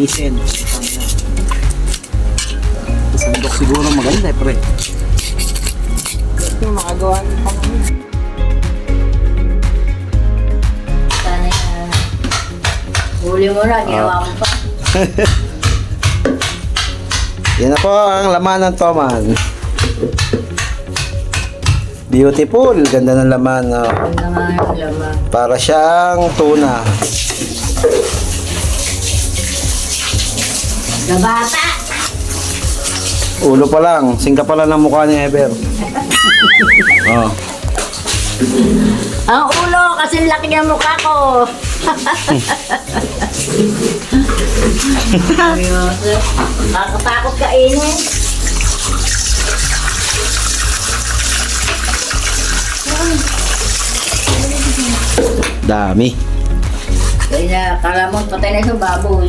linisin. Sandok siguro maganda eh, pre. Ito yung makagawa ng pangalaman. Sana yan. Huli mo na, ginawa mo pa. Yan na po ang laman ng toman. Beautiful. Ganda ng laman. No? Ang naman ang laman. Para siyang tuna. Gabata! Ulo pa lang. Singka pa lang ng mukha ni Ever. Oh. Ang ulo, kasi laki ng mukha ko. Seryoso. Nakakatakot kainin. Dami. Kaya na, kala mo, patay na isang baboy.